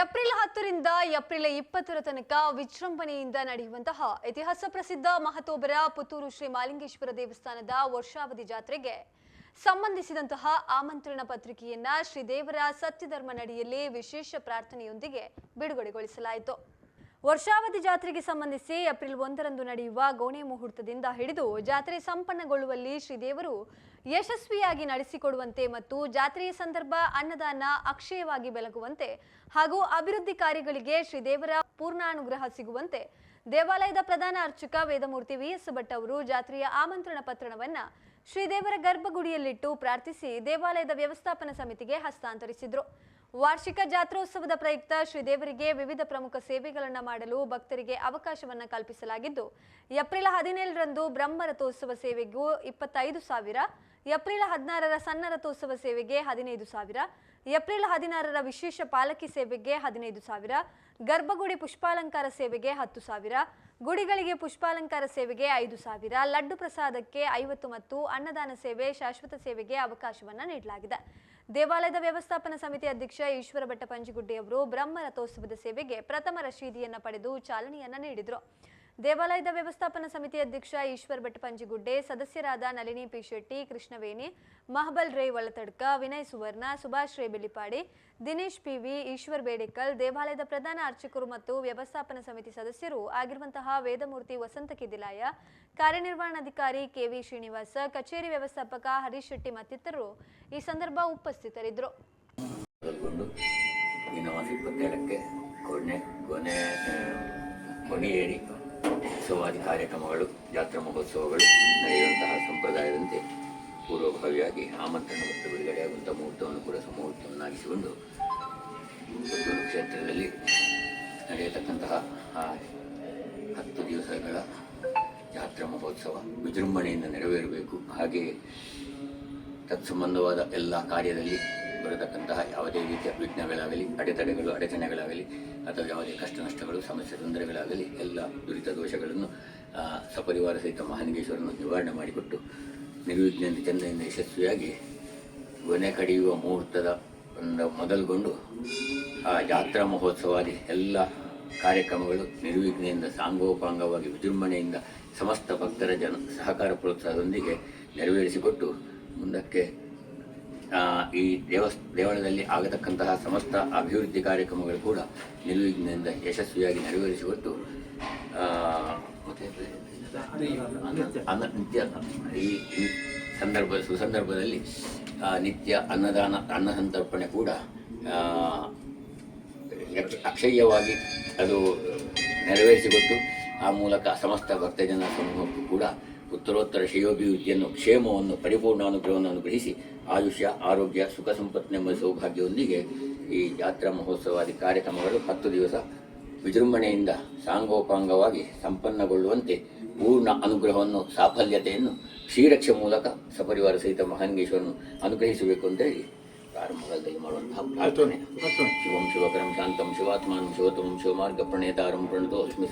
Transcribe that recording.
April 10ರಿಂದ April 20ರ ತನಕ ವಿಜೃಂಭಣೆಯಿಂದ ನಡೆಯುವಂತಹ ಇತಿಹಾಸ ಪ್ರಸಿದ್ಧ ಮಹತೋಬರ ಪುತ್ತೂರು ಶ್ರೀ ಮಾಲಿಂಗೇಶ್ವರ ದೇವಸ್ಥಾನದ ವರ್ಷಾವಧಿ ಜಾತ್ರೆಗೆ ಸಂಬಂಧಿಸಿದಂತಹ ಆಮಂತ್ರಣ ಪತ್ರಿಕೆಯನ್ನ ಶ್ರೀದೇವರ ಸತ್ಯಧರ್ಮ ನಡಿಯಲ್ಲಿ ವಿಶೇಷ ಪ್ರಾರ್ಥನೆಯೊಂದಿಗೆ ಬಿಡುಗಡೆಗೊಳಿಸಲಾಯಿತು. ವರ್ಷಾವಧಿ ಜಾತ್ರೆಗೆ ಸಂಬಂಧಿಸಿ ಏಪ್ರಿಲ್ 1ರಂದು ನಡೆಯುವ ಗೋಣೆ ಮುಹೂರ್ತದಿಂದ ಹಿಡಿದು ಜಾತ್ರೆ ಸಂಪನ್ನಗೊಳ್ಳುವಲ್ಲಿ ಶ್ರೀದೇವರು ಯಶಸ್ವಿಯಾಗಿ ನಡೆಸಿಕೊಡುವಂತೆ ಮತ್ತು ಜಾತ್ರೆಯ ಸಂದರ್ಭ ಅನ್ನದಾನ ಅಕ್ಷಯವಾಗಿ ಬೆಳಗುವಂತೆ ಹಾಗೂ ಅಭಿವೃದ್ಧಿ ಕಾರ್ಯಗಳಿಗೆ ಶ್ರೀದೇವರ ಪೂರ್ಣಾನುಗ್ರಹ ಸಿಗುವಂತೆ ದೇವಾಲಯದ ಪ್ರಧಾನ ಅರ್ಚಕ ವೇದಮೂರ್ತಿ ವಿ.ಎಸ್. ಭಟ್ ಅವರು ಜಾತ್ರೆಯ ಆಮಂತ್ರಣ ಪತ್ರವನ್ನ ಶ್ರೀದೇವರ ಗರ್ಭಗುಡಿಯಲ್ಲಿಟ್ಟು ಪ್ರಾರ್ಥಿಸಿ ದೇವಾಲಯದ ವ್ಯವಸ್ಥಾಪನಾ ಸಮಿತಿಗೆ ಹಸ್ತಾಂತರಿಸಿದರು. ವಾರ್ಷಿಕ ಜಾತ್ರೋತ್ಸವದ ಪ್ರಯುಕ್ತ ಶ್ರೀದೇವರಿಗೆ ವಿವಿಧ ಪ್ರಮುಖ ಸೇವೆಗಳನ್ನು ಮಾಡಲು ಭಕ್ತರಿಗೆ ಅವಕಾಶವನ್ನು ಕಲ್ಪಿಸಲಾಗಿದ್ದು, ಏಪ್ರಿಲ್ 17ರಂದು ಬ್ರಹ್ಮ ರಥೋತ್ಸವ ಸೇವೆಗೂ 25,000, ಏಪ್ರಿಲ್ 16ರ ಸಣ್ಣ ರಥೋತ್ಸವ ಸೇವೆಗೆ 15,000, ಏಪ್ರಿಲ್ 16ರ ವಿಶೇಷ ಪಾಲಕಿ ಸೇವೆಗೆ 15,000, ಗರ್ಭಗುಡಿ ಪುಷ್ಪಾಲಂಕಾರ ಸೇವೆಗೆ 10,000, ಗುಡಿಗಳಿಗೆ ಪುಷ್ಪಾಲಂಕಾರ ಸೇವೆಗೆ 5,000, ಲಡ್ಡು ಪ್ರಸಾದಕ್ಕೆ 50 ಮತ್ತು ಅನ್ನದಾನ ಸೇವೆ ಶಾಶ್ವತ ಸೇವೆಗೆ ಅವಕಾಶವನ್ನು ನೀಡಲಾಗಿದೆ. ದೇವಾಲಯದ ವ್ಯವಸ್ಥಾಪನಾ ಸಮಿತಿ ಅಧ್ಯಕ್ಷ ಈಶ್ವರ ಭಟ್ಟ ಪಂಜಿಗುಡ್ಡೆ ಅವರು ಬ್ರಹ್ಮ ರಥೋತ್ಸವದ ಸೇವೆಗೆ ಪ್ರಥಮ ರಶೀದಿಯನ್ನು ಪಡೆದು ಚಾಲನೆಯನ್ನ ನೀಡಿದರು. ದೇವಾಲಯದ ವ್ಯವಸ್ಥಾಪನಾ ಸಮಿತಿ ಅಧ್ಯಕ್ಷ ಈಶ್ವರ ಭಟ್ಟ ಪಂಜಿಗುಡ್ಡೆ, ಸದಸ್ಯರಾದ ನಳಿನಿ ಪಿ ಶೆಟ್ಟಿ, ಕೃಷ್ಣವೇಣಿ, ಮಹಬಲ್ ರೇ ಒಳತಡ್ಕ, ವಿನಯ್ ಸುವರ್ಣ, ಸುಭಾಷ್ ರೇ ಬಿಲ್ಲಿಪಾಡಿ, ದಿನೇಶ್ ಪಿವಿ, ಈಶ್ವರ್ ಬೇಡೇಕಲ್, ದೇವಾಲಯದ ಪ್ರಧಾನ ಅರ್ಚಕರು ಮತ್ತು ವ್ಯವಸ್ಥಾಪನಾ ಸಮಿತಿ ಸದಸ್ಯರು ಆಗಿರುವಂತಹ ವೇದಮೂರ್ತಿ ವಸಂತ ಕಿದಿಲಾಯ, ಕಾರ್ಯನಿರ್ವಹಣಾಧಿಕಾರಿ ಕೆವಿ ಶ್ರೀನಿವಾಸ, ಕಚೇರಿ ವ್ಯವಸ್ಥಾಪಕ ಹರೀಶ್ ಶೆಟ್ಟಿ ಮತ್ತಿತರರು ಈ ಸಂದರ್ಭ ಉಪಸ್ಥಿತರಿದ್ದರು. ಉತ್ಸವಾದಿ ಕಾರ್ಯಕ್ರಮಗಳು, ಜಾತ್ರಾ ಮಹೋತ್ಸವಗಳು ನಡೆಯುವಂತಹ ಸಂಪ್ರದಾಯದಂತೆ ಪೂರ್ವಭಾವಿಯಾಗಿ ಆಮಂತ್ರಣ ಮತ್ತು ಬಿಡುಗಡೆಯಾಗುವಂಥ ಮುಹೂರ್ತವನ್ನು ಕೂಡ ಸುಮುಹೂರ್ತವನ್ನಾಗಿಸಿಕೊಂಡು ಪುತ್ತೂರು ಕ್ಷೇತ್ರದಲ್ಲಿ ನಡೆಯತಕ್ಕಂತಹ 10 ದಿವಸಗಳ ಜಾತ್ರಾ ಮಹೋತ್ಸವ ವಿಜೃಂಭಣೆಯಿಂದ ನೆರವೇರಬೇಕು. ಹಾಗೆಯೇ ತತ್ಸಂಬಂಧವಾದ ಎಲ್ಲ ಕಾರ್ಯದಲ್ಲಿ ಬರತಕ್ಕಂತಹ ಯಾವುದೇ ರೀತಿಯ ವಿಘ್ನಗಳಾಗಲಿ, ಅಡೆತಡೆಗಳಾಗಲಿ ಅಥವಾ ಯಾವುದೇ ಕಷ್ಟ ನಷ್ಟಗಳು, ಸಮಸ್ಯೆ ತೊಂದರೆಗಳಾಗಲಿ ಎಲ್ಲ ದುರಿತ ದೋಷಗಳನ್ನು ಸಪರಿವಾರ ಸಹಿತ ಮಹಾಲಿಂಗೇಶ್ವರನ್ನು ನಿವಾರಣೆ ಮಾಡಿಕೊಟ್ಟು ನಿರ್ವಿಘ್ನದಿಂದ ಚಂದದಿಂದ ಯಶಸ್ವಿಯಾಗಿ ಗೊನೆ ಕಡಿಯುವ ಮುಹೂರ್ತದ ಮೊದಲುಗೊಂಡು ಆ ಜಾತ್ರಾ ಮಹೋತ್ಸವಾದಿ ಎಲ್ಲ ಕಾರ್ಯಕ್ರಮಗಳು ನಿರ್ವಿಘ್ನೆಯಿಂದ ಸಾಂಗೋಪಾಂಗವಾಗಿ ವಿಜೃಂಭಣೆಯಿಂದ ಸಮಸ್ತ ಭಕ್ತರ ಸಹಕಾರ ಪ್ರೋತ್ಸಾಹದೊಂದಿಗೆ ನೆರವೇರಿಸಿಕೊಟ್ಟು ಮುಂದಕ್ಕೆ ಈ ದೇವಳದಲ್ಲಿ ಆಗತಕ್ಕಂತಹ ಸಮಸ್ತ ಅಭಿವೃದ್ಧಿ ಕಾರ್ಯಕ್ರಮಗಳು ಕೂಡ ನಿರ್ವಿಘ್ನದಿಂದ ಯಶಸ್ವಿಯಾಗಿ ನೆರವೇರಿಸಿಕೊಟ್ಟು ನಿತ್ಯ ಈ ಸುಸಂದರ್ಭದಲ್ಲಿ ನಿತ್ಯ ಅನ್ನ ಸಂತರ್ಪಣೆ ಕೂಡ ಅಕ್ಷಯ್ಯವಾಗಿ ಅದು ನೆರವೇರಿಸಿಕೊಟ್ಟು ಆ ಮೂಲಕ ಸಮಸ್ತ ಭಕ್ತಜನ ಸಮೂಹಕ್ಕೂ ಕೂಡ ಉತ್ತರೋತ್ತರ ಶ್ರೇಯೋಭಿವೃದ್ಧಿಯನ್ನು, ಕ್ಷೇಮವನ್ನು, ಪರಿಪೂರ್ಣ ಅನುಗ್ರಹವನ್ನು ಅನುಗ್ರಹಿಸಿ ಆಯುಷ್ಯ, ಆರೋಗ್ಯ, ಸುಖ ಸಂಪತ್ತಿನೆಂಬ ಸೌಭಾಗ್ಯದೊಂದಿಗೆ ಈ ಜಾತ್ರಾ ಮಹೋತ್ಸವಾದಿ ಕಾರ್ಯಕ್ರಮಗಳು 10 ದಿವಸ ವಿಜೃಂಭಣೆಯಿಂದ ಸಾಂಗೋಪಾಂಗವಾಗಿ ಸಂಪನ್ನಗೊಳ್ಳುವಂತೆ ಪೂರ್ಣ ಅನುಗ್ರಹವನ್ನು, ಸಾಫಲ್ಯತೆಯನ್ನು ಶ್ರೀರಕ್ಷೆ ಮೂಲಕ ಸಪರಿವಾರ ಸಹಿತ ಮಹಾಲಿಂಗೇಶ್ವರನು ಅನುಗ್ರಹಿಸಬೇಕು ಅಂತೇಳಿ ಪ್ರಾರಂಭದಲ್ಲಿ ಮಾಡುವಂತಹ ಪ್ರಾರ್ಥನೆ. ಶಿವಂ ಶಿವಕರಂ ಶಾಂತಂ ಶಿವಾತ್ಮಾನಂ ಶಿವತಮಂ ಶಿವಮಾರ್ಗ ಪ್ರಣೇತಾರಂ ಪ್ರಣತೋ ಅಸ್ಮಿ